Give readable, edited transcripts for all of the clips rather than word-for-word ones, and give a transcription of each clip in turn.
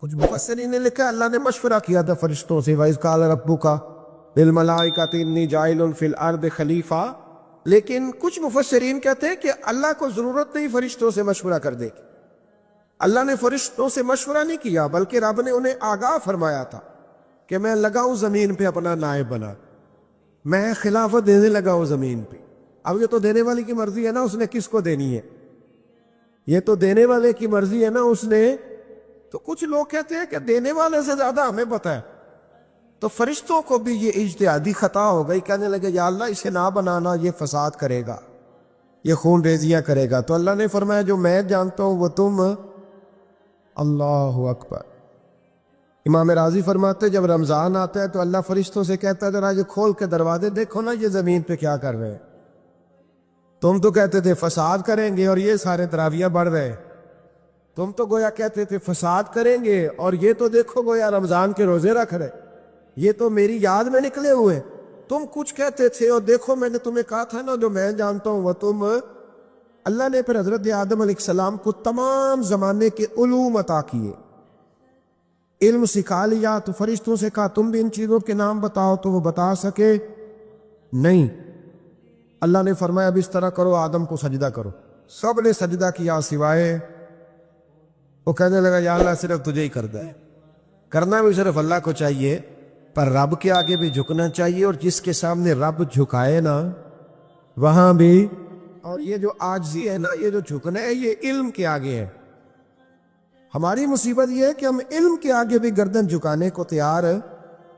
کچھ مفسرین نے لکھا اللہ نے مشورہ کیا تھا فرشتوں سے وَإِذْ قَالَ رَبُّكَ لِلْمَلَائِكَةِ إِنِّي جَاعِلٌ فِي الْأَرْضِ خلیفہ، لیکن کچھ مفسرین کہتے ہیں کہ اللہ کو ضرورت نہیں فرشتوں سے مشورہ کر دے گی۔ اللہ نے فرشتوں سے مشورہ نہیں کیا، بلکہ رب نے انہیں آگاہ فرمایا تھا کہ میں لگاؤں زمین پہ اپنا نائب بنا، میں خلافت دینے لگا ہوں زمین پہ۔ اب یہ تو دینے والے کی مرضی ہے نا اس نے کس کو دینی ہے، یہ تو دینے والے کی مرضی ہے نا اس نے۔ تو کچھ لوگ کہتے ہیں کہ دینے والے سے زیادہ ہمیں پتہ ہے، تو فرشتوں کو بھی یہ اجتہادی خطا ہو گئی، کہنے لگے یا اللہ اسے نہ بنانا، یہ فساد کرے گا، یہ خون ریزیاں کرے گا۔ تو اللہ نے فرمایا جو میں جانتا ہوں وہ تم، اللہ اکبر۔ امام راضی فرماتے جب رمضان آتا ہے تو اللہ فرشتوں سے کہتا ہے ذرا یہ کھول کے دروازے دیکھو نا یہ زمین پہ کیا کر رہے ہیں، تم تو کہتے تھے فساد کریں گے اور یہ سارے تراویح بڑھ رہے، تم تو گویا کہتے تھے فساد کریں گے اور یہ تو دیکھو گویا رمضان کے روزے رکھ رہے، یہ تو میری یاد میں نکلے ہوئے، تم کچھ کہتے تھے اور دیکھو میں نے تمہیں کہا تھا نا جو میں جانتا ہوں وہ تم۔ اللہ نے پھر حضرت آدم علیہ السلام کو تمام زمانے کے علوم عطا کیے، علم سکھا لیا، تو فرشتوں سے کہا تم بھی ان چیزوں کے نام بتاؤ، تو وہ بتا سکے نہیں۔ اللہ نے فرمایا اب اس طرح کرو آدم کو سجدہ کرو، سب نے سجدہ کیا سوائے، وہ کہنے لگا یا اللہ صرف تجھے ہی کرنا ہے، کرنا بھی صرف اللہ کو چاہیے، پر رب کے آگے بھی جھکنا چاہیے، اور جس کے سامنے رب جھکائے نا وہاں بھی، اور یہ جو عاجزی ہے نا، یہ جو جھکنا ہے یہ علم کے آگے ہے۔ ہماری مصیبت یہ ہے کہ ہم علم کے آگے بھی گردن جھکانے کو تیار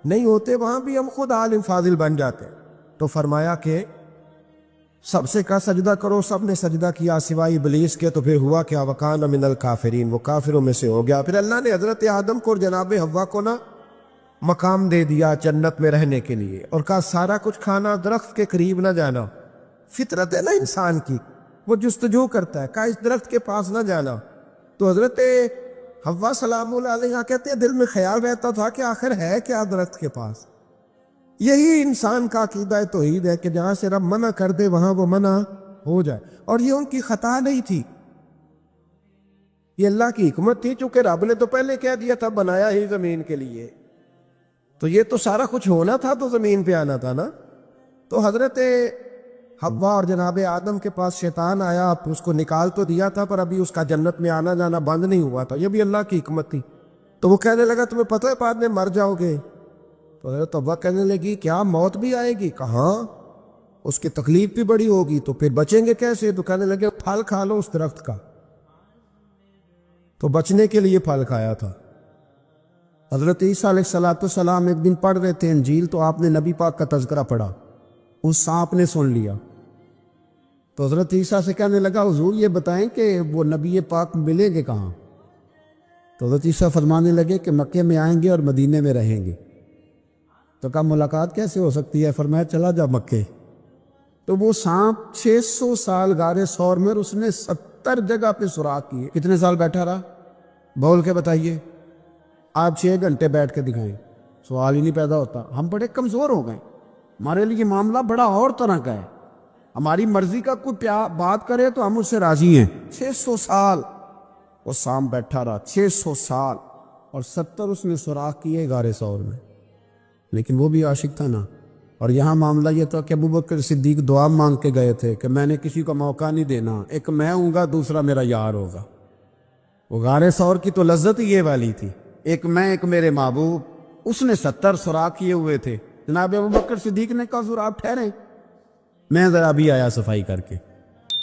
نہیں ہوتے، وہاں بھی ہم خود عالم فاضل بن جاتے ہیں۔ تو فرمایا کہ سب سے کہا سجدہ کرو، سب نے سجدہ کیا سوائے ابلیس کے، تو پھر ہوا کیا وَكَانَ مِنَ الْكَافِرِينَ، وہ کافروں میں سے ہو گیا۔ پھر اللہ نے حضرت آدم کو اور جناب حوا کو نا مقام دے دیا جنت میں رہنے کے لیے، اور کہا سارا کچھ کھانا، درخت کے قریب نہ جانا، فطرت ہے نا انسان کی، وہ جستجو کرتا ہے، کہا اس درخت کے پاس نہ جانا۔ تو حضرت حوا سلام اللہ علیہ کہتے ہیں دل میں خیال رہتا تھا کہ آخر ہے کیا درخت کے پاس۔ یہی انسان کا عقیدہ توحید ہے کہ جہاں سے رب منع کر دے وہاں وہ منع ہو جائے، اور یہ ان کی خطا نہیں تھی، یہ اللہ کی حکمت تھی، چونکہ رب نے تو پہلے کہہ دیا تھا بنایا ہی زمین کے لیے، تو یہ تو سارا کچھ ہونا تھا تو زمین پہ آنا تھا نا۔ تو حضرت حوا اور جناب آدم کے پاس شیطان آیا، اس کو نکال تو دیا تھا پر ابھی اس کا جنت میں آنا جانا بند نہیں ہوا تھا، یہ بھی اللہ کی حکمت تھی۔ تو وہ کہنے لگا تمہیں پتہ ہے بعد میں مر جاؤ گے، تو حضرت حوا کہنے لگی کیا موت بھی آئے گی؟ کہاں، اس کی تکلیف بھی بڑی ہوگی، تو پھر بچیں گے کیسے؟ تو کہنے لگے پھل کھا لو اس درخت کا، تو بچنے کے لیے پھل کھایا تھا۔ حضرت عیسیٰ علیہ السلام ایک دن پڑھ رہے تھے انجیل، تو آپ نے نبی پاک کا تذکرہ پڑھا، اس سانپ نے سن لیا، تو حضرت عیسیٰ سے کہنے لگا حضور یہ بتائیں کہ وہ نبی پاک ملیں گے کہاں؟ تو حضرت عیسیٰ فرمانے لگے کہ مکے میں آئیں گے اور مدینے میں رہیں گے۔ تو کہا ملاقات کیسے ہو سکتی ہے؟ فرمایا چلا جا مکے۔ تو وہ سانپ 600 سال غار ثور میں، اس نے 70 جگہ پہ سوراخ کیے۔ کتنے سال بیٹھا رہا؟ بول کے بتائیے، آپ 6 گھنٹے بیٹھ کے دکھائیں، سوال ہی نہیں پیدا ہوتا۔ ہم بڑے کمزور ہو گئے، ہمارے لیے معاملہ بڑا اور طرح کا ہے، ہماری مرضی کا کوئی بات کرے تو ہم اس سے راضی ہیں۔ 600 سال وہ سانپ بیٹھا رہا، 600 سال، اور 70 اس نے سوراخ کیے غار ثور میں، لیکن وہ بھی عاشق تھا نا۔ اور یہاں معاملہ یہ تھا کہ ابوبکر صدیق دعا مانگ کے گئے تھے کہ میں نے کسی کو موقع نہیں دینا، ایک میں ہوں گا دوسرا میرا یار ہوگا۔ وہ غار ثور کی تو لذت ہی یہ والی تھی، ایک میں ایک میرے محبوب، اس نے 70 سوراخ کیے ہوئے تھے۔ جناب ابوبکر صدیق نے کہا حضور آپ ٹھہریں، میں ذرا بھی آیا صفائی کر کے۔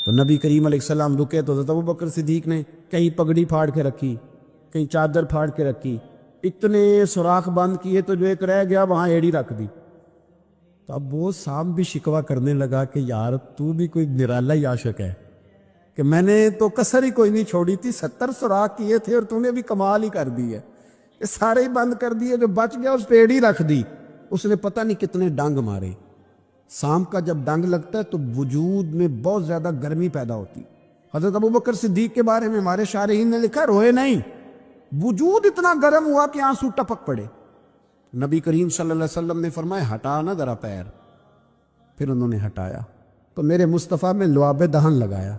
تو نبی کریم علیہ السلام رکے، تو حضرت ابوبکر صدیق نے کہیں پگڑی پھاڑ کے رکھی، کہیں چادر پھاڑ کے رکھی، اتنے سوراخ بند کیے تو جو ایک رہ گیا وہاں ایڑی رکھ دی۔ تو اب وہ سانپ بھی شکوہ کرنے لگا کہ یار تو بھی کوئی نرالا ہی عاشق ہے کہ میں نے تو کسر ہی کوئی نہیں چھوڑی تھی، 70 سوراخ کیے تھے اور تو نے بھی کمال ہی کر دی ہے، یہ سارے ہی بند کر دیے، جو بچ گیا اس پہ ایڑی رکھ دی۔ اس نے پتہ نہیں کتنے ڈنگ مارے۔ سانپ کا جب ڈنگ لگتا ہے تو وجود میں بہت زیادہ گرمی پیدا ہوتی۔ حضرت ابوبکر صدیق کے بارے میں ہمارے شارحین نے لکھا روئے نہیں، وجود اتنا گرم ہوا کہ آنسو ٹپک پڑے۔ نبی کریم صلی اللہ علیہ وسلم نے فرمایا ہٹا نا ذرا پیر، پھر انہوں نے ہٹایا تو میرے مصطفیٰ میں لعاب دہن لگایا۔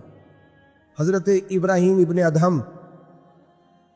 حضرت ابراہیم ابن ادہم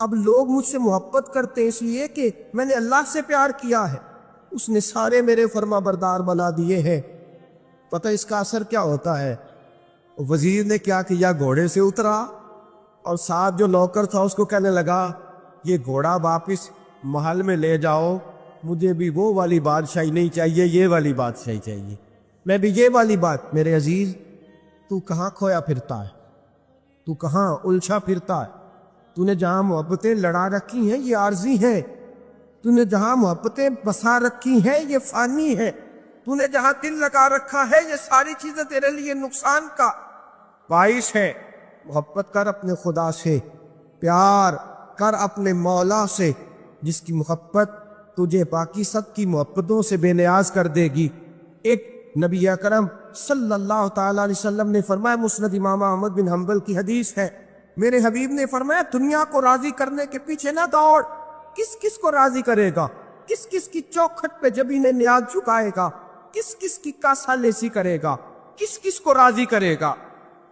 اب لوگ مجھ سے محبت کرتے ہیں اس لیے کہ میں نے اللہ سے پیار کیا ہے، اس نے سارے میرے فرما بردار بنا دیے ہیں۔ پتہ اس کا اثر کیا ہوتا ہے؟ وزیر نے کیا کیا، گھوڑے سے اترا اور ساتھ جو نوکر تھا اس کو کہنے لگا یہ گھوڑا واپس محل میں لے جاؤ، مجھے بھی وہ والی بادشاہی نہیں چاہیے، یہ والی بادشاہی چاہیے، میں بھی یہ والی بات۔ میرے عزیز، تو کہاں کھویا پھرتا ہے؟ تو کہاں الجھا پھرتا ہے؟ تو نے جہاں محبتیں لڑا رکھی ہیں یہ عارضی ہیں، تو نے جہاں محبتیں بسا رکھی ہیں یہ فانی ہے، تو نے جہاں دل لگا رکھا ہے یہ ساری چیزیں تیرے لیے نقصان کا باعث ہے۔ محبت کر اپنے خدا سے، پیار کر اپنے مولا سے، جس کی محبت تجھے باقی سب کی محبتوں سے بے نیاز کر دے گی۔ ایک نبی اکرم صلی اللہ تعالیٰ علیہ وسلم نے فرمایا، مسند امام احمد بن حنبل کی حدیث ہے، میرے حبیب نے فرمایا دنیا کو راضی کرنے کے پیچھے نہ دوڑ، کس کس کو راضی کرے گا، کس کس کی چوکھٹ پہ جبین نیاز جھکائے گا، کس کس کی کاسا لیسی کرے گا، کس کس کو راضی کرے گا،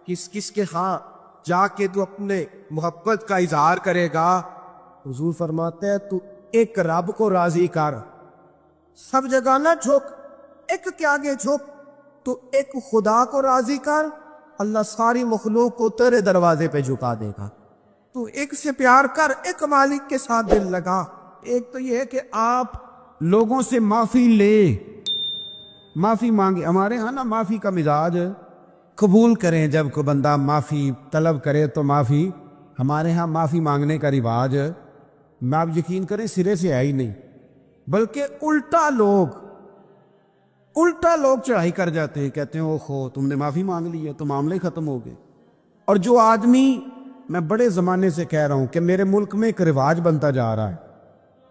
کس کس کے ہاں جا کے تو اپنے محبت کا اظہار کرے گا۔ حضور فرماتے ہیں تو ایک رب کو راضی کر، سب جگہ نہ جھک، ایک کے آگے جھک، تو ایک خدا کو راضی کر، اللہ ساری مخلوق کو تیرے دروازے پہ جھکا دے گا۔ تو ایک سے پیار کر، ایک مالک کے ساتھ دل لگا۔ ایک تو یہ ہے کہ آپ لوگوں سے معافی لے، معافی مانگے۔ ہمارے ہاں نا معافی کا مزاج قبول کریں، جب کوئی بندہ معافی طلب کرے تو معافی، ہمارے ہاں معافی مانگنے کا رواج میں آپ یقین کریں سرے سے ہے ہی نہیں، بلکہ الٹا لوگ چڑھائی کر جاتے ہیں، کہتے ہیں اوہو تم نے معافی مانگ لی ہے تو معاملے ختم ہو گئے۔ اور جو آدمی، میں بڑے زمانے سے کہہ رہا ہوں کہ میرے ملک میں ایک رواج بنتا جا رہا ہے،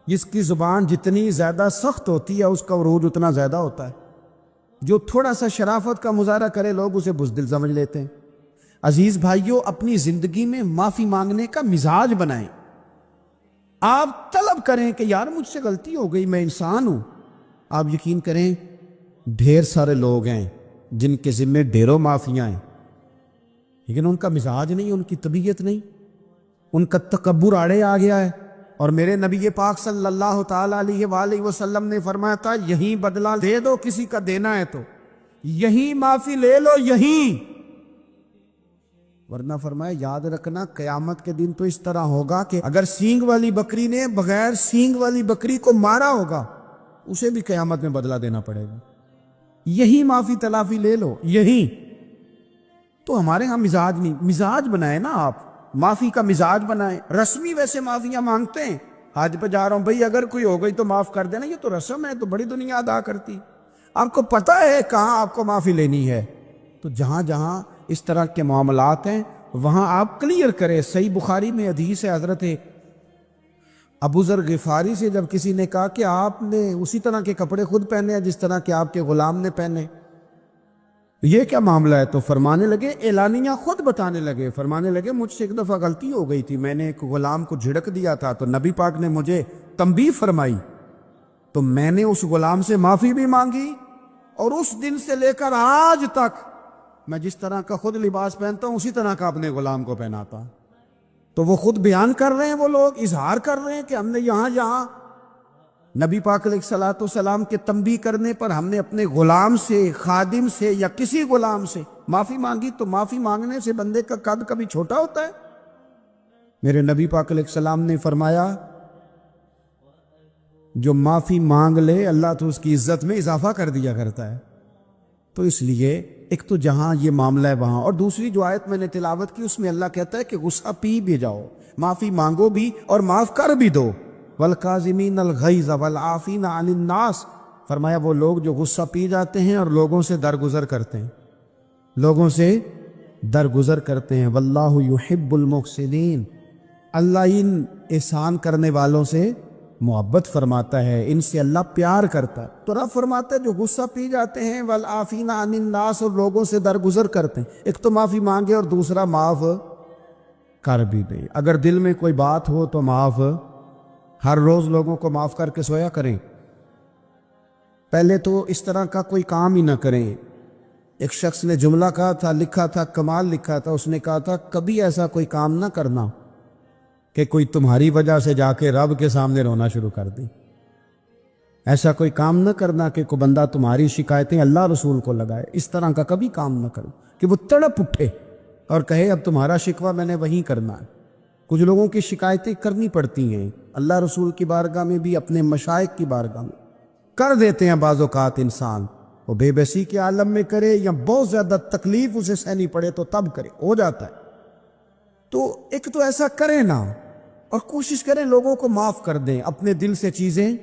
جس کی زبان جتنی زیادہ سخت ہوتی ہے اس کا عروج اتنا زیادہ ہوتا ہے۔ جو تھوڑا سا شرافت کا مظاہرہ کرے لوگ اسے بزدل سمجھ لیتے ہیں۔ عزیز بھائیوں، اپنی زندگی میں معافی مانگنے کا مزاج بنائیں۔ آپ طلب کریں کہ یار مجھ سے غلطی ہو گئی، میں انسان ہوں۔ آپ یقین کریں ڈھیر سارے لوگ ہیں جن کے ذمے ڈھیروں معافیاں ہیں، لیکن ان کا مزاج نہیں، ان کی طبیعت نہیں، ان کا تکبر آڑے آ گیا ہے۔ اور میرے نبی پاک صلی اللہ تعالیٰ علیہ وآلہ وسلم نے فرمایا تھا یہیں بدلہ دے دو کسی کا دینا ہے تو، یہیں معافی لے لو، یہیں، ورنہ فرمایا یاد رکھنا قیامت کے دن تو اس طرح ہوگا کہ اگر سینگ والی بکری نے بغیر سینگ والی بکری کو مارا ہوگا اسے بھی قیامت میں بدلہ دینا پڑے گا۔ یہی معافی تلافی لے لو، یہی۔ تو ہمارے ہاں مزاج نہیں، مزاج بنائے نا آپ، معافی کا مزاج بنائیں۔ رسمی ویسے معافیاں مانگتے ہیں، حج پہ جا رہا ہوں بھائی اگر کوئی ہو گئی تو معاف کر دینا، یہ تو رسم ہے، تو بڑی دنیا ادا کرتی۔ آپ کو پتہ ہے کہاں آپ کو معافی لینی ہے، تو جہاں جہاں اس طرح کے معاملات ہیں وہاں آپ کلیئر کریں۔ صحیح بخاری میں حدیث ہے، حضرت ابو ذر غفاری سے جب کسی نے کہا کہ آپ نے اسی طرح کے کپڑے خود پہنے ہیں جس طرح کہ آپ کے غلام نے پہنے، یہ کیا معاملہ ہے؟ تو فرمانے لگے، اعلانیہ خود بتانے لگے، فرمانے لگے مجھ سے ایک دفعہ غلطی ہو گئی تھی، میں نے ایک غلام کو جھڑک دیا تھا تو نبی پاک نے مجھے تنبیہ فرمائی، تو میں نے اس غلام سے معافی بھی مانگی، اور اس دن سے لے کر آج تک میں جس طرح کا خود لباس پہنتا ہوں اسی طرح کا اپنے غلام کو پہناتا ہوں۔ تو وہ خود بیان کر رہے ہیں، وہ لوگ اظہار کر رہے ہیں کہ ہم نے یہاں نبی پاک علیہ الصلوۃ والسلام کے تنبیہ کرنے پر ہم نے اپنے غلام سے، خادم سے یا کسی غلام سے معافی مانگی۔ تو معافی مانگنے سے بندے کا قد کبھی چھوٹا ہوتا ہے؟ میرے نبی پاک علیہ السلام نے فرمایا جو معافی مانگ لے اللہ تو اس کی عزت میں اضافہ کر دیا کرتا ہے۔ تو اس لیے ایک تو جہاں یہ معاملہ ہے وہاں، اور دوسری جو آیت میں نے تلاوت کی اس میں اللہ کہتا ہے کہ غصہ پی بھی جاؤ، معافی مانگو بھی اور معاف کر بھی دو۔ والکاظمین الغیظ والعافین عن الناس، فرمایا وہ لوگ جو غصہ پی جاتے ہیں اور لوگوں سے درگزر کرتے ہیں، لوگوں سے درگزر کرتے ہیں۔ واللہ یحب المحسنین، اللہ ان احسان کرنے والوں سے محبت فرماتا ہے، ان سے اللہ پیار کرتا ہے۔ تو رب فرماتا ہے جو غصہ پی جاتے ہیں والعافین عن الناس، اور لوگوں سے درگزر کرتے ہیں، ایک تو معافی مانگے اور دوسرا معاف کر بھی دے۔ اگر دل میں کوئی بات ہو تو معاف، ہر روز لوگوں کو معاف کر کے سویا کریں، پہلے تو اس طرح کا کوئی کام ہی نہ کریں۔ ایک شخص نے جملہ کہا تھا، لکھا تھا، کمال لکھا تھا، اس نے کہا تھا کبھی ایسا کوئی کام نہ کرنا کہ کوئی تمہاری وجہ سے جا کے رب کے سامنے رونا شروع کر دی۔ ایسا کوئی کام نہ کرنا کہ کوئی بندہ تمہاری شکایتیں اللہ رسول کو لگائے، اس طرح کا کبھی کام نہ کرو کہ وہ تڑپ اٹھے اور کہے اب تمہارا شکوہ میں نے وہیں کرنا ہے۔ کچھ لوگوں کی شکایتیں کرنی پڑتی ہیں، اللہ رسول کی بارگاہ میں بھی، اپنے مشائخ کی بارگاہ میں کر دیتے ہیں بعض اوقات انسان، وہ بے بسی کے عالم میں کرے یا بہت زیادہ تکلیف اسے سہنی پڑے تو تب کرے، ہو جاتا ہے۔ تو ایک تو ایسا کریں نا، اور کوشش کریں لوگوں کو معاف کر دیں، اپنے دل سے چیزیں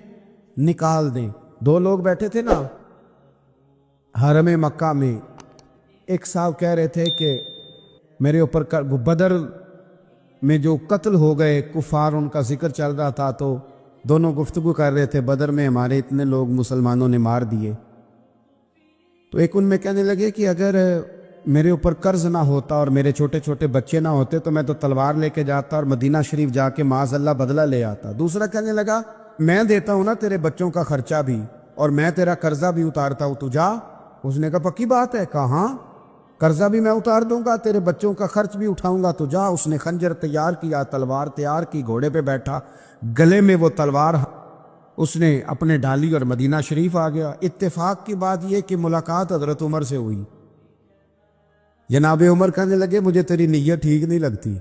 نکال دیں۔ دو لوگ بیٹھے تھے نا حرم مکہ میں، ایک صاحب کہہ رہے تھے کہ میرے اوپر بدر میں جو قتل ہو گئے کفار، ان کا ذکر چل رہا تھا، تو دونوں گفتگو کر رہے تھے، بدر میں ہمارے اتنے لوگ مسلمانوں نے مار دیے۔ تو ایک ان میں کہنے لگے کہ اگر میرے اوپر قرض نہ ہوتا اور میرے چھوٹے چھوٹے بچے نہ ہوتے تو میں تو تلوار لے کے جاتا اور مدینہ شریف جا کے معاذ اللہ بدلہ لے آتا۔ دوسرا کہنے لگا میں دیتا ہوں نا تیرے بچوں کا خرچہ بھی، اور میں تیرا قرضہ بھی اتارتا ہوں، تو جا۔ اس نے کہا پکی بات ہے؟ کہا ہاں، قرضہ بھی میں اتار دوں گا، تیرے بچوں کا خرچ بھی اٹھاؤں گا، تو جا۔ اس نے خنجر تیار کیا، تلوار تیار کی، گھوڑے پہ بیٹھا، گلے میں وہ تلوار اس نے اپنے ڈالی اور مدینہ شریف آ گیا۔ اتفاق کی بات یہ کہ ملاقات حضرت عمر سے ہوئی۔ جناب عمر کہنے لگے مجھے تیری نیت ٹھیک نہیں لگتی،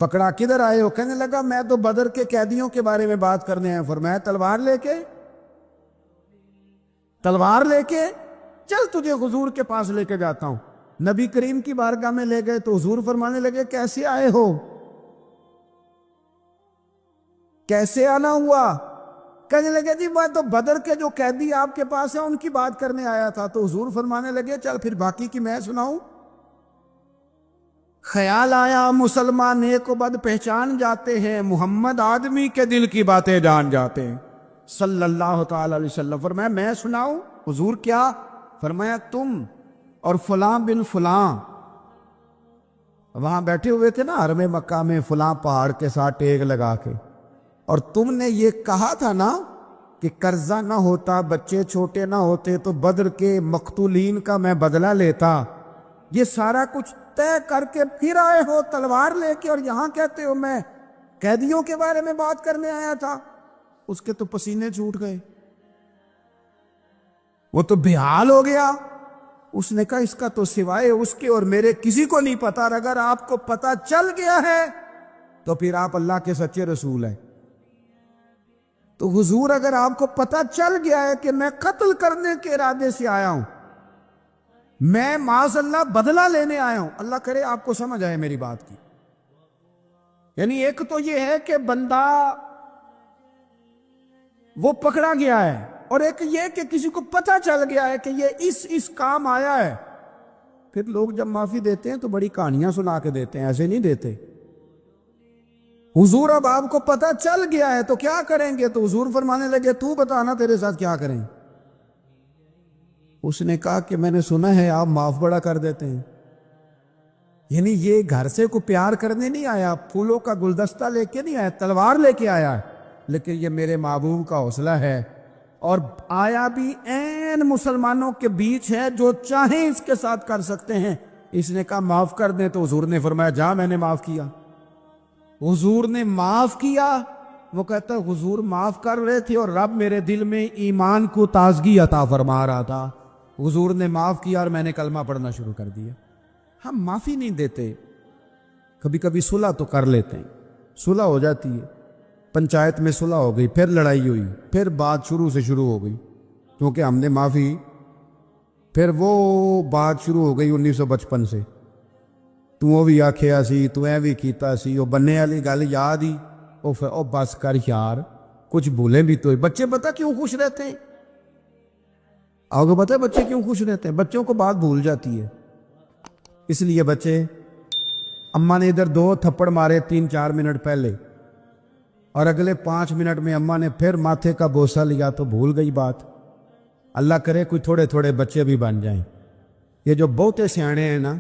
پکڑا کدھر آئے ہو؟ کہنے لگا میں تو بدر کے قیدیوں کے بارے میں بات کرنے ہیں۔ فرمایا تلوار لے کے چل تجھے حضور کے پاس لے کے جاتا ہوں۔ نبی کریم کی بارگاہ میں لے گئے تو حضور فرمانے لگے کیسے آئے ہو؟ کیسے آنا ہوا؟ کہنے لگے جی میں تو بدر کے جو قیدی آپ کے پاس ہیں ان کی بات کرنے آیا تھا۔ تو حضور فرمانے لگے چل پھر باقی کی میں سناؤں۔ خیال آیا مسلمان نیک و بد پہچان جاتے ہیں، محمد آدمی کے دل کی باتیں جان جاتے ہیں صلی اللہ تعالی علیہ وسلم۔ فرمایا میں سناؤں؟ حضور کیا؟ فرمایا تم اور فلاں بن فلاں وہاں بیٹھے ہوئے تھے نا حرم مکہ میں، فلاں پہاڑ کے ساتھ ٹیک لگا کے، اور تم نے یہ کہا تھا نا کہ قرضہ نہ ہوتا، بچے چھوٹے نہ ہوتے تو بدر کے مقتولین کا میں بدلہ لیتا۔ یہ سارا کچھ طے کر کے پھر آئے ہو تلوار لے کے، اور یہاں کہتے ہو میں قیدیوں کے بارے میں بات کرنے آیا تھا۔ اس کے تو پسینے چھوٹ گئے، وہ تو بے حال ہو گیا۔ اس نے کہا اس کا تو سوائے اس کے اور میرے کسی کو نہیں پتا، اور اگر آپ کو پتا چل گیا ہے تو پھر آپ اللہ کے سچے رسول ہیں۔ تو حضور اگر آپ کو پتا چل گیا ہے کہ میں قتل کرنے کے ارادے سے آیا ہوں، میں معاذ اللہ بدلہ لینے آیا ہوں، اللہ کرے آپ کو سمجھ آئے میری بات کی۔ یعنی ایک تو یہ ہے کہ بندہ وہ پکڑا گیا ہے، اور ایک یہ کہ کسی کو پتا چل گیا ہے کہ یہ اس کام آیا ہے۔ پھر لوگ جب معافی دیتے ہیں تو بڑی کہانیاں سنا کے دیتے ہیں، ایسے نہیں دیتے۔ حضور اب آپ کو پتا چل گیا ہے تو کیا کریں گے؟ تو حضور فرمانے لگے تو بتانا تیرے ساتھ کیا کریں۔ اس نے کہا کہ میں نے سنا ہے آپ معاف بڑا کر دیتے ہیں۔ یعنی یہ گھر سے کو پیار کرنے نہیں آیا، پھولوں کا گلدستہ لے کے نہیں آیا، تلوار لے کے آیا ہے، لیکن یہ میرے محبوب کا حوصلہ ہے، اور آیا بھی عین مسلمانوں کے بیچ ہے، جو چاہیں اس کے ساتھ کر سکتے ہیں۔ اس نے کہا معاف کر دیں، تو حضور نے فرمایا جا میں نے معاف کیا۔ حضور نے معاف کیا۔ وہ کہتا ہے حضور معاف کر رہے تھے اور رب میرے دل میں ایمان کو تازگی عطا فرما رہا تھا۔ حضور نے معاف کیا اور میں نے کلمہ پڑھنا شروع کر دیا۔ ہم معافی نہیں دیتے، کبھی کبھی صلح تو کر لیتے ہیں، صلح ہو جاتی ہے، پنچایت میں صلح ہو گئی، پھر لڑائی ہوئی، پھر بات شروع سے شروع ہو گئی، کیونکہ ہم نے معافی، پھر وہ بات شروع ہو گئی 1955 سے، تو وہ بھی آکھیا سی، تو اے بھی کیتا سی، وہ بننے والی گل یاد ہی، او بس کر یار، کچھ بھولیں بھی تو۔ بچے پتہ کیوں خوش رہتے ہیں؟ آپ کو پتہ ہے بچے کیوں خوش رہتے ہیں؟ بچوں کو بات بھول جاتی ہے، اس لیے بچے، اماں نے ادھر 2 تھپڑ مارے 3-4 منٹ پہلے، اور اگلے 5 منٹ میں اماں نے پھر ماتھے کا بوسہ لیا تو بھول گئی بات۔ اللہ کرے کوئی تھوڑے تھوڑے بچے بھی بن جائیں۔ یہ جو بہتے سیانے ہیں نا،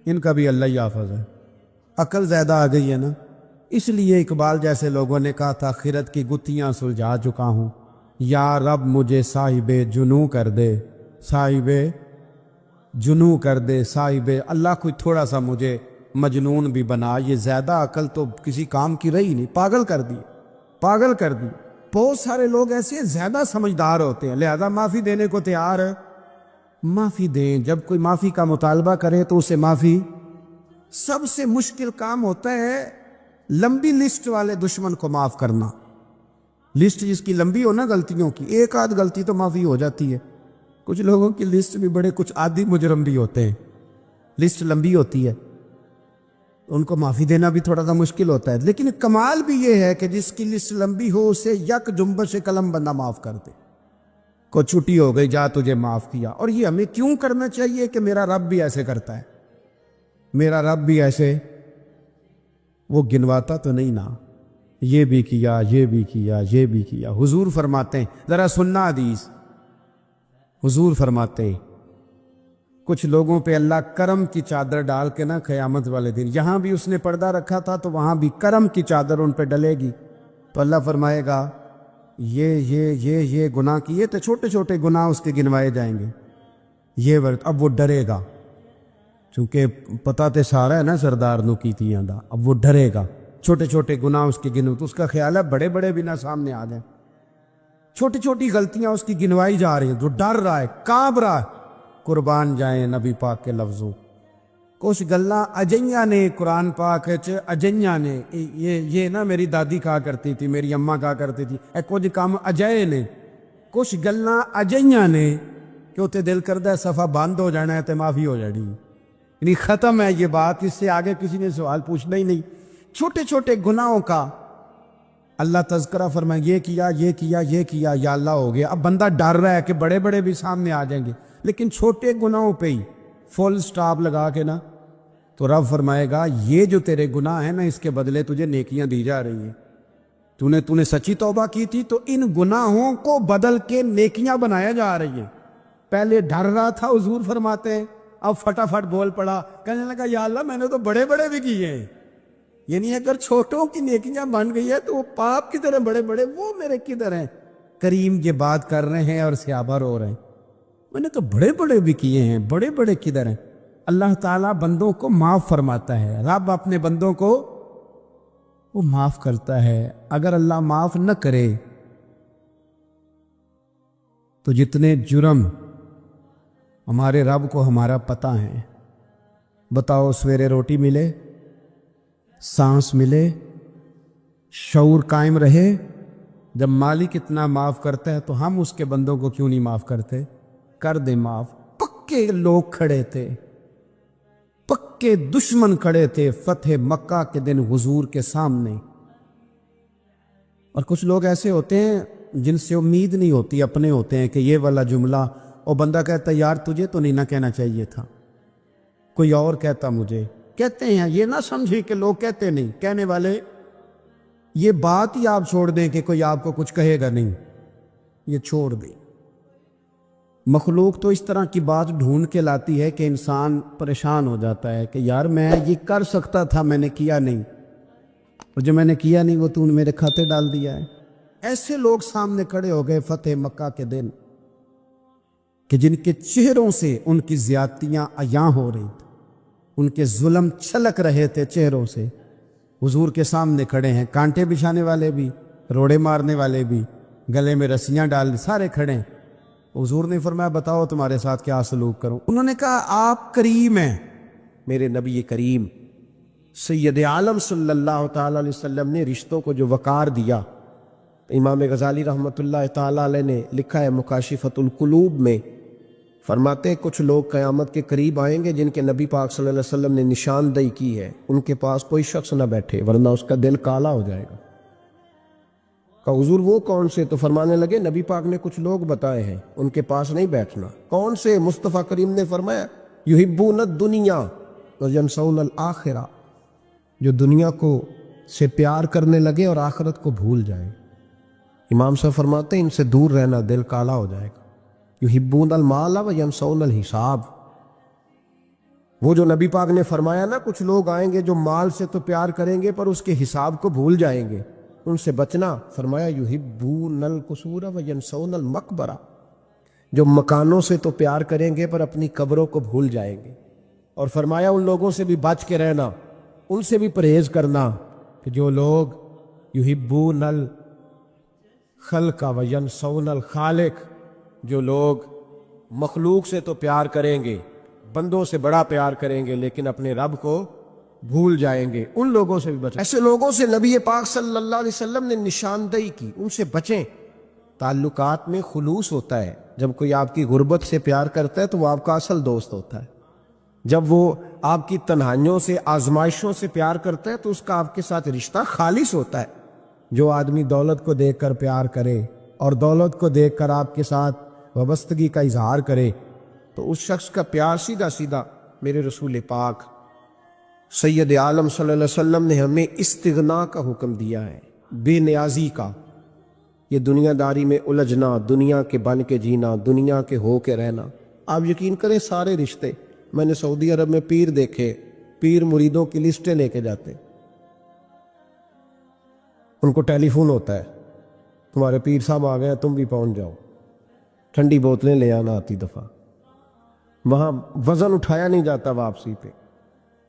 ان کا بھی اللہ ہی حافظ ہے، عقل زیادہ آ گئی ہے نا۔ اس لیے اقبال جیسے لوگوں نے کہا تھا خرد کی گتھیاں سلجھا چکا ہوں، یا رب مجھے صاحب جنوں کر دے، صاحب جنوں کر دے، صاحب اللہ کوئی تھوڑا سا مجھے مجنون بھی بنا, یہ زیادہ عقل تو کسی کام کی رہی نہیں, پاگل کر دی, پاگل کر دی. بہت سارے لوگ ایسے زیادہ سمجھدار ہوتے ہیں, لہذا معافی دینے کو تیار ہے, معافی دیں. جب کوئی معافی کا مطالبہ کرے تو اسے معافی. سب سے مشکل کام ہوتا ہے لمبی لسٹ والے دشمن کو معاف کرنا. لسٹ جس کی لمبی ہو نا غلطیوں کی, ایک آدھ غلطی تو معافی ہو جاتی ہے. کچھ لوگوں کی لسٹ بھی بڑے, کچھ عادی مجرم بھی ہوتے ہیں, لسٹ لمبی ہوتی ہے, ان کو معافی دینا بھی تھوڑا سا مشکل ہوتا ہے. لیکن کمال بھی یہ ہے کہ جس کی لسٹ لمبی ہو اسے یک جنبش قلم بندہ معاف کر دے. کو چھٹی ہو گئی, جا تجھے معاف کیا. اور یہ ہمیں کیوں کرنا چاہیے کہ میرا رب بھی ایسے کرتا ہے, میرا رب بھی ایسے, وہ گنواتا تو نہیں نا, یہ بھی کیا, یہ بھی کیا, یہ بھی کیا. حضور فرماتے ہیں, ذرا سننا حدیث, حضور فرماتے ہیں کچھ لوگوں پہ اللہ کرم کی چادر ڈال کے نا قیامت والے دن, یہاں بھی اس نے پردہ رکھا تھا تو وہاں بھی کرم کی چادر ان پہ ڈلے گی. تو اللہ فرمائے گا یہ گناہ کیے تو چھوٹے چھوٹے گناہ اس کے گنوائے جائیں گے. یہ ورد اب وہ ڈرے گا, چونکہ پتہ تے سارا ہے نا سردار نو کیتیاں دا, اب وہ ڈرے گا. چھوٹے چھوٹے گناہ اس کے گنو, تو اس کا خیال ہے بڑے بڑے بھی نہ سامنے آ جائیں. چھوٹی چھوٹی غلطیاں اس کی گنوائی جا رہی ہیں, جو ڈر رہا ہے, کانپ رہا ہے. قربان جائیں نبی پاک کے لفظوں, کچھ گلاں اجیاں نے قرآن پاک اجیاں نے, یہ نا میری دادی کہا کرتی تھی, میری اماں کہا کرتی تھی, اے کچھ کام اجائے نے, کچھ گلاں اجیاں نے کہ اتنے دل کردہ صفحہ بند ہو جانا ہے تو معافی ہو جانی, یعنی ختم ہے یہ بات, اس سے آگے کسی نے سوال پوچھنا ہی نہیں. چھوٹے چھوٹے گناہوں کا اللہ تذکرہ فرمائے, یہ کیا, یہ کیا, یہ کیا, یا اللہ ہو گیا. اب بندہ ڈر رہا ہے کہ بڑے بڑے بھی سامنے آ جائیں گے, لیکن چھوٹے گناہوں پہ ہی فل سٹاپ لگا کے نا, تو رب فرمائے گا یہ جو تیرے گناہ ہیں نا, اس کے بدلے تجھے نیکیاں دی جا رہی ہیں. تو نے سچی توبہ کی تھی تو ان گناہوں کو بدل کے نیکیاں بنایا جا رہی ہیں. پہلے ڈر رہا تھا, حضور فرماتے ہیں, اب فٹافٹ بول پڑا, کہنے لگا یا اللہ میں نے تو بڑے بڑے بھی کیے ہیں. یعنی اگر چھوٹوں کی نیکیاں بن گئی ہے تو وہ پاپ کی طرح بڑے بڑے وہ میرے کدھر ہیں. کریم یہ بات کر رہے ہیں اور صحابہ رو رہے ہیں, میں نے تو بڑے بڑے بھی کیے ہیں, بڑے بڑے کدھر ہیں. اللہ تعالیٰ بندوں کو معاف فرماتا ہے, رب اپنے بندوں کو وہ معاف کرتا ہے. اگر اللہ معاف نہ کرے تو جتنے جرم ہمارے رب کو ہمارا پتہ ہے. بتاؤ, سویرے روٹی ملے, سانس ملے, شعور قائم رہے, جب مالک اتنا معاف کرتا ہے تو ہم اس کے بندوں کو کیوں نہیں معاف کرتے؟ کر دیں معاف. پکے لوگ کھڑے تھے, پکے دشمن کھڑے تھے فتح مکہ کے دن حضور کے سامنے. اور کچھ لوگ ایسے ہوتے ہیں جن سے امید نہیں ہوتی, اپنے ہوتے ہیں کہ یہ والا جملہ, اور بندہ کہتا ہے یار تجھے تو نہیں نہ کہنا چاہیے تھا, کوئی اور کہتا مجھے. کہتے ہیں یہ نہ سمجھے کہ لوگ کہتے نہیں, کہنے والے یہ بات ہی آپ چھوڑ دیں کہ کوئی آپ کو کچھ کہے گا نہیں, یہ چھوڑ دیں. مخلوق تو اس طرح کی بات ڈھونڈ کے لاتی ہے کہ انسان پریشان ہو جاتا ہے کہ یار میں یہ کر سکتا تھا, میں نے کیا نہیں, اور جو میں نے کیا نہیں وہ تو نے میرے کھاتے ڈال دیا ہے. ایسے لوگ سامنے کھڑے ہو گئے فتح مکہ کے دن کہ جن کے چہروں سے ان کی زیادتیاں عیاں ہو رہی تھیں, ان کے ظلم چھلک رہے تھے چہروں سے. حضور کے سامنے کھڑے ہیں, کانٹے بچھانے والے بھی, روڑے مارنے والے بھی, گلے میں رسیاں ڈال سارے کھڑے ہیں. حضور نے فرمایا بتاؤ تمہارے ساتھ کیا سلوک کروں؟ انہوں نے کہا آپ کریم ہیں. میرے نبی کریم سید عالم صلی اللہ تعالی علیہ وسلم نے رشتوں کو جو وقار دیا, امام غزالی رحمۃ اللہ تعالی علیہ نے لکھا ہے مکاشفۃ القلوب میں, فرماتے کچھ لوگ قیامت کے قریب آئیں گے جن کے نبی پاک صلی اللہ علیہ وسلم نے نشاندہی کی ہے, ان کے پاس کوئی شخص نہ بیٹھے ورنہ اس کا دل کالا ہو جائے گا. کہا حضور وہ کون سے؟ تو فرمانے لگے نبی پاک نے کچھ لوگ بتائے ہیں, ان کے پاس نہیں بیٹھنا. کون سے؟ مصطفیٰ کریم نے فرمایا یحبون الدنیا وینسون الآخرہ, جو دنیا کو سے پیار کرنے لگے اور آخرت کو بھول جائے. امام صاحب فرماتے ہیں ان سے دور رہنا, دل کالا ہو جائے گا. یحبون المال وینسون الحساب, وہ جو نبی پاک نے فرمایا نا کچھ لوگ آئیں گے جو مال سے تو پیار کریں گے پر اس کے حساب کو بھول جائیں گے, ان سے بچنا. فرمایا یحبون القصور وینسون المقبرہ, جو مکانوں سے تو پیار کریں گے پر اپنی قبروں کو بھول جائیں گے. اور فرمایا ان لوگوں سے بھی بچ کے رہنا، ان سے بھی پرہیز کرنا کہ جو لوگ یحبون الخلق وینسون الخالق، جو لوگ مخلوق سے تو پیار کریں گے، بندوں سے بڑا پیار کریں گے، لیکن اپنے رب کو بھول جائیں گے، ان لوگوں سے بھی بچیں۔ ایسے لوگوں سے نبی پاک صلی اللہ علیہ وسلم نے نشاندہی کی، ان سے بچیں۔ تعلقات میں خلوص ہوتا ہے، جب کوئی آپ کی غربت سے پیار کرتا ہے تو وہ آپ کا اصل دوست ہوتا ہے، جب وہ آپ کی تنہائیوں سے آزمائشوں سے پیار کرتا ہے تو اس کا آپ کے ساتھ رشتہ خالص ہوتا ہے۔ جو آدمی دولت کو دیکھ کر پیار کرے اور دولت کو دیکھ کر آپ کے ساتھ وابستگی کا اظہار کرے تو اس شخص کا پیار سیدھا سیدھا میرے رسول پاک سید عالم صلی اللہ علیہ وسلم نے ہمیں استغنا کا حکم دیا ہے، بے نیازی کا۔ یہ دنیا داری میں الجھنا، دنیا کے بن کے جینا، دنیا کے ہو کے رہنا، آپ یقین کریں سارے رشتے، میں نے سعودی عرب میں پیر دیکھے، پیر مریدوں کی لسٹیں لے کے جاتے، ان کو ٹیلی فون ہوتا ہے، تمہارے پیر صاحب آ گئے، تم بھی پہنچ جاؤ، ٹھنڈی بوتلیں لے آنا آتی دفعہ، وہاں وزن اٹھایا نہیں جاتا واپسی پہ۔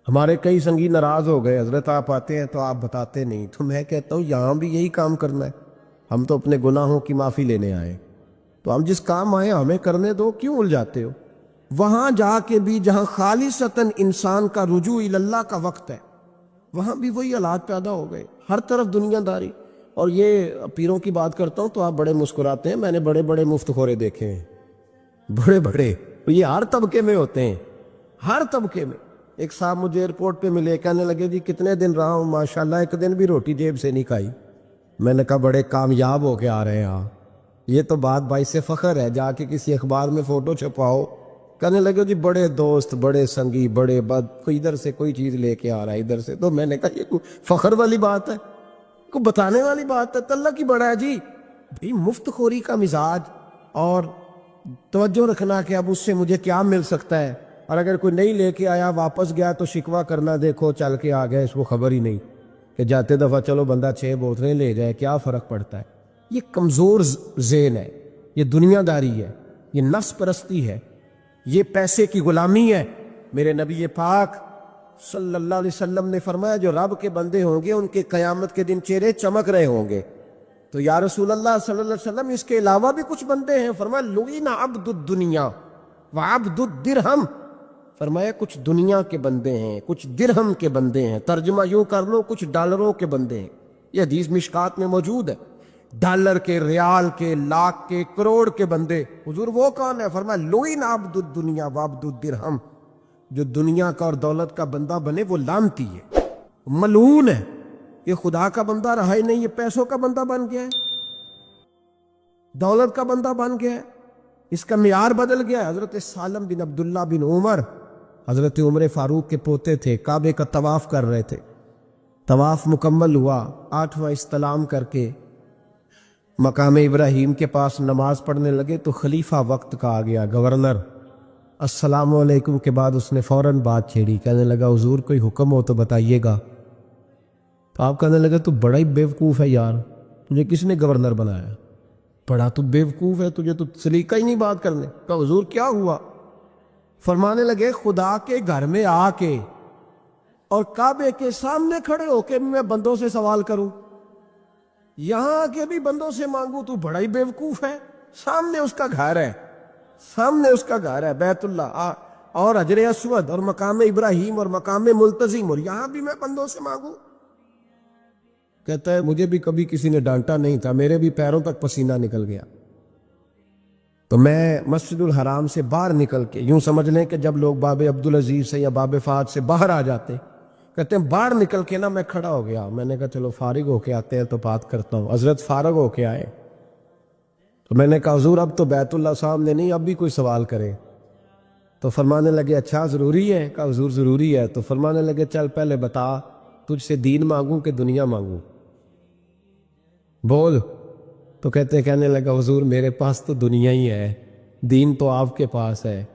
ہمارے کئی سنگی ناراض ہو گئے، حضرت آپ آتے ہیں تو آپ بتاتے نہیں، تو میں کہتا ہوں یہاں بھی یہی کام کرنا ہے، ہم تو اپنے گناہوں کی معافی لینے آئے، تو ہم جس کام آئے ہمیں کرنے دو، کیوں الجھاتے ہو؟ وہاں جا کے بھی جہاں خالصتاً انسان کا رجوع اللہ کا وقت ہے، وہاں بھی وہی حالات پیدا ہو گئے، ہر طرف دنیا داری۔ اور یہ پیروں کی بات کرتا ہوں تو آپ بڑے مسکراتے ہیں، میں نے بڑے بڑے مفت خورے دیکھے ہیں، بڑے بڑے، یہ ہر طبقے میں ہوتے ہیں، ہر طبقے میں۔ ایک صاحب مجھے ایئرپورٹ پہ ملے، کہنے لگے جی کتنے دن رہا ہوں، ماشاءاللہ ایک دن بھی روٹی جیب سے نہیں کھائی۔ میں نے کہا بڑے کامیاب ہو کے آ رہے ہیں آپ، یہ تو بات باعث فخر ہے، جا کے کسی اخبار میں فوٹو چھپاؤ۔ کہنے لگے جی بڑے دوست، بڑے سنگی، بڑے بد، کوئی ادھر سے کوئی چیز لے کے آ رہا ہے ادھر سے، تو میں نے کہا یہ کوئی فخر والی بات ہے، کوئی بتانے والی بات ہے؟ اللہ کی بڑا ہے جی، بھئی مفت خوری کا مزاج، اور توجہ رکھنا کہ اب اس سے مجھے کیا مل سکتا ہے، اور اگر کوئی نہیں لے کے آیا واپس گیا تو شکوہ کرنا، دیکھو چل کے آ گیا، اس کو خبر ہی نہیں کہ جاتے دفعہ چلو بندہ 6 بوتلیں لے جائے، کیا فرق پڑتا ہے؟ یہ کمزور ذہن ہے، یہ دنیا داری ہے، یہ نفس پرستی ہے، یہ پیسے کی غلامی ہے۔ میرے نبی پاک صلی اللہ علیہ وسلم نے فرمایا جو رب کے بندے ہوں گے ان کے قیامت کے دن چہرے چمک رہے ہوں گے۔ تو یا رسول اللہ صلی اللہ علیہ وسلم اس کے علاوہ بھی کچھ بندے ہیں؟ فرمایا لعن عبد الدنیا وعبد الدرہم، فرمایا کچھ دنیا کے بندے ہیں، کچھ درہم کے بندے ہیں، ترجمہ یوں کر لو کچھ ڈالروں کے بندے ہیں۔ یہ حدیث مشکات میں موجود ہے، ڈالر کے، ریال کے، لاکھ کے، کروڑ کے بندے۔ حضور وہ کون ہے؟ فرمایا لعن عبد الدنیا وعبد الدرہم، جو دنیا کا اور دولت کا بندہ بنے وہ لعنتی ہے، ملعون ہے۔ یہ خدا کا بندہ رہا ہی نہیں، یہ پیسوں کا بندہ بن گیا ہے، دولت کا بندہ بن گیا ہے، اس کا معیار بدل گیا ہے۔ حضرت سالم بن عبداللہ بن عمر، حضرت عمر فاروق کے پوتے تھے، کعبے کا طواف کر رہے تھے، طواف مکمل ہوا، 8واں استلام کر کے مقام ابراہیم کے پاس نماز پڑھنے لگے تو خلیفہ وقت کا آ گیا، گورنر، السلام علیکم کے بعد اس نے فوراً بات چھیڑی، کہنے لگا حضور کوئی حکم ہو تو بتائیے گا۔ تو آپ کہنے لگے تو بڑا ہی بیوقوف ہے یار، تجھے کس نے گورنر بنایا؟ بڑا تو بیوقوف ہے، تجھے تو سلیقہ ہی نہیں بات کرنے کا۔ حضور کیا ہوا؟ فرمانے لگے خدا کے گھر میں آ کے اور کعبے کے سامنے کھڑے ہو کے میں بندوں سے سوال کروں، یہاں کے بھی بندوں سے مانگوں، تو بڑا ہی بیوقوف ہے۔ سامنے اس کا گھر ہے، سامنے اس کا گھر ہے بیت اللہ اور حجر اسود اور مقام ابراہیم اور مقام ملتزم، اور یہاں بھی میں بندوں سے مانگوں؟ کہتا ہے مجھے بھی کبھی کسی نے ڈانٹا نہیں تھا، میرے بھی پیروں تک پسینہ نکل گیا، تو میں مسجد الحرام سے باہر نکل کے، یوں سمجھ لیں کہ جب لوگ باب عبدالعزیز سے یا باب فہد سے باہر آ جاتے، کہتے ہیں باہر نکل کے نا میں کھڑا ہو گیا، میں نے کہا چلو فارغ ہو کے آتے ہیں تو بات کرتا ہوں۔ حضرت فارغ ہو کے آئے تو میں نے کہا حضور اب تو بیت اللہ سامنے نہیں، اب بھی کوئی سوال کرے؟ تو فرمانے لگے اچھا ضروری ہے؟ کہا حضور ضروری ہے۔ تو فرمانے لگے چل پہلے بتا تجھ سے دین مانگوں کہ دنیا مانگوں، بول۔ تو کہنے لگا حضور میرے پاس تو دنیا ہی ہے، دین تو آپ کے پاس ہے۔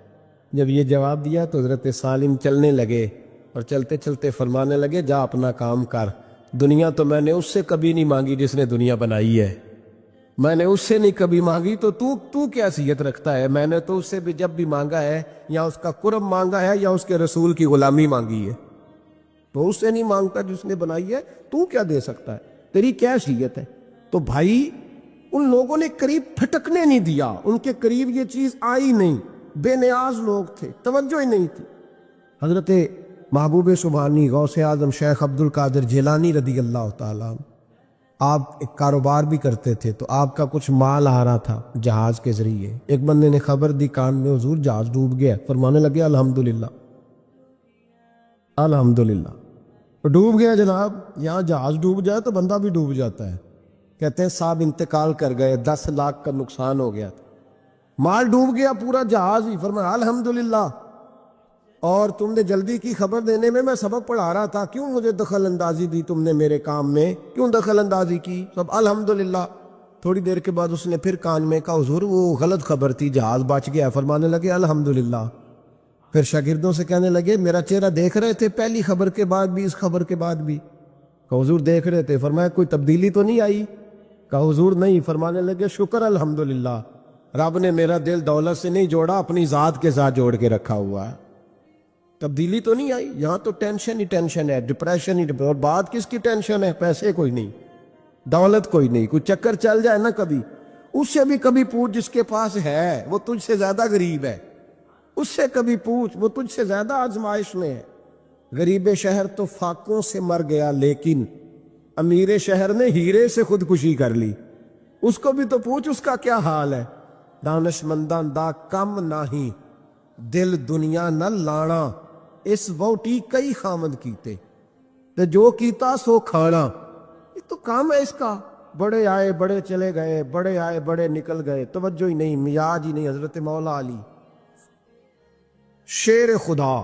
جب یہ جواب دیا تو حضرت سالم چلنے لگے اور چلتے چلتے فرمانے لگے جا اپنا کام کر، دنیا تو میں نے اس سے کبھی نہیں مانگی جس نے دنیا بنائی ہے، میں نے اس سے نہیں کبھی مانگی تو تو کیا حیثیت رکھتا ہے؟ میں نے تو اس سے بھی جب بھی مانگا ہے یا اس کا قرب مانگا ہے یا اس کے رسول کی غلامی مانگی ہے، تو اس سے نہیں مانگتا جس نے بنائی ہے، تو کیا دے سکتا ہے؟ تیری کیا حیثیت ہے؟ تو بھائی ان لوگوں نے قریب پھٹکنے نہیں دیا، ان کے قریب یہ چیز آئی نہیں، بے نیاز لوگ تھے، توجہ ہی نہیں تھی۔ حضرت محبوب سبحانی غوث اعظم شیخ عبد القادر جیلانی رضی اللہ تعالیٰ عنہ، آپ ایک کاروبار بھی کرتے تھے، تو آپ کا کچھ مال آ رہا تھا جہاز کے ذریعے، ایک بندے نے خبر دی کان میں، حضور جہاز ڈوب گیا، فرمانے لگے الحمدللہ الحمدللہ۔ ڈوب گیا جناب، یہاں جہاز ڈوب جائے تو بندہ بھی ڈوب جاتا ہے۔ کہتے ہیں صاحب انتقال کر گئے، 10 لاکھ کا نقصان ہو گیا تھا، مال ڈوب گیا پورا جہاز ہی، فرمایا الحمدللہ، اور تم نے جلدی کی خبر دینے میں سبق پڑھا رہا تھا، کیوں مجھے دخل اندازی دی تم نے میرے کام میں، کیوں دخل اندازی کی؟ سب الحمدللہ۔ تھوڑی دیر کے بعد اس نے پھر کان میں کہا حضور وہ غلط خبر تھی، جہاز بچ گیا، فرمانے لگے الحمدللہ۔ پھر شاگردوں سے کہنے لگے میرا چہرہ دیکھ رہے تھے پہلی خبر کے بعد بھی، اس خبر کے بعد بھی؟ کہا حضور دیکھ رہے تھے۔ فرمایا کوئی تبدیلی تو نہیں آئی؟ کہا حضور نہیں۔ فرمانے لگے شکر الحمدللہ، رب نے میرا دل دولت سے نہیں جوڑا، اپنی ذات کے ساتھ جوڑ کے رکھا ہوا ہے، تبدیلی تو نہیں آئی۔ یہاں تو ٹینشن ہی ٹینشن ہے، ڈپریشن ہی، اور بات کس کی ٹینشن ہے؟ پیسے کوئی نہیں، دولت کوئی نہیں، کوئی چکر چل جائے نا کبھی، اس سے بھی کبھی پوچھ جس کے پاس ہے، وہ تجھ سے زیادہ غریب ہے، اس سے کبھی پوچھ، وہ تجھ سے زیادہ آزمائش میں ہے۔ غریب شہر تو فاقوں سے مر گیا، لیکن امیر شہر نے ہیرے سے خودکشی کر لی، اس کو بھی تو پوچھ اس کا کیا حال ہے۔ دانشمنداں دا کم نہیں، دل دنیا نہ لانا، اس ووٹی کئی خامد کیتے تے جو کیتا سو کھانا۔ یہ تو کام ہے اس کا، بڑے آئے بڑے چلے گئے، بڑے آئے بڑے نکل گئے، توجہ ہی نہیں، مزاج ہی نہیں۔ حضرت مولا علی شیر خدا،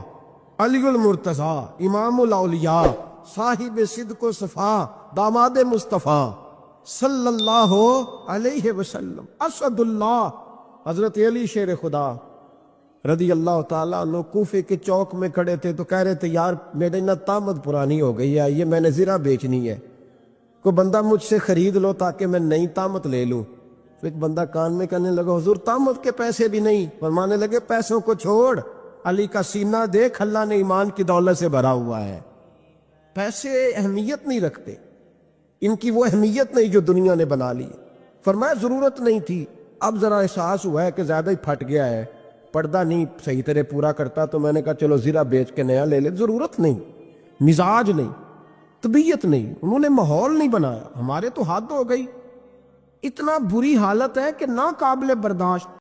علی المرتضی، امام الاولیاء، صاحب صدق و صفا، داماد مصطفیٰ صلی اللہ علیہ وسلم، اسد اللہ، حضرت علی شیر خدا رضی اللہ تعالیٰ عنہ کوفے کے چوک میں کھڑے تھے، تو کہہ رہے تھے یار میری نہ طامت پرانی ہو گئی ہے، یہ میں نے زرہ بیچنی ہے، کوئی بندہ مجھ سے خرید لو تاکہ میں نئی طامت لے لوں۔ تو ایک بندہ کان میں کہنے لگا حضور طامت کے پیسے بھی نہیں؟ فرمانے لگے پیسوں کو چھوڑ، علی کا سینہ دیکھ، اللہ نے ایمان کی دولت سے بھرا ہوا ہے۔ پیسے اہمیت نہیں رکھتے، ان کی وہ اہمیت نہیں جو دنیا نے بنا لی۔ فرمایا ضرورت نہیں تھی، اب ذرا احساس ہوا ہے کہ زیادہ ہی پھٹ گیا ہے، پردہ نہیں صحیح طرح پورا کرتا، تو میں نے کہا چلو زرہ بیچ کے نیا لے لے۔ ضرورت نہیں، مزاج نہیں، طبیعت نہیں، انہوں نے ماحول نہیں بنایا۔ ہمارے تو حد ہو گئی، اتنا بری حالت ہے کہ ناقابل برداشت۔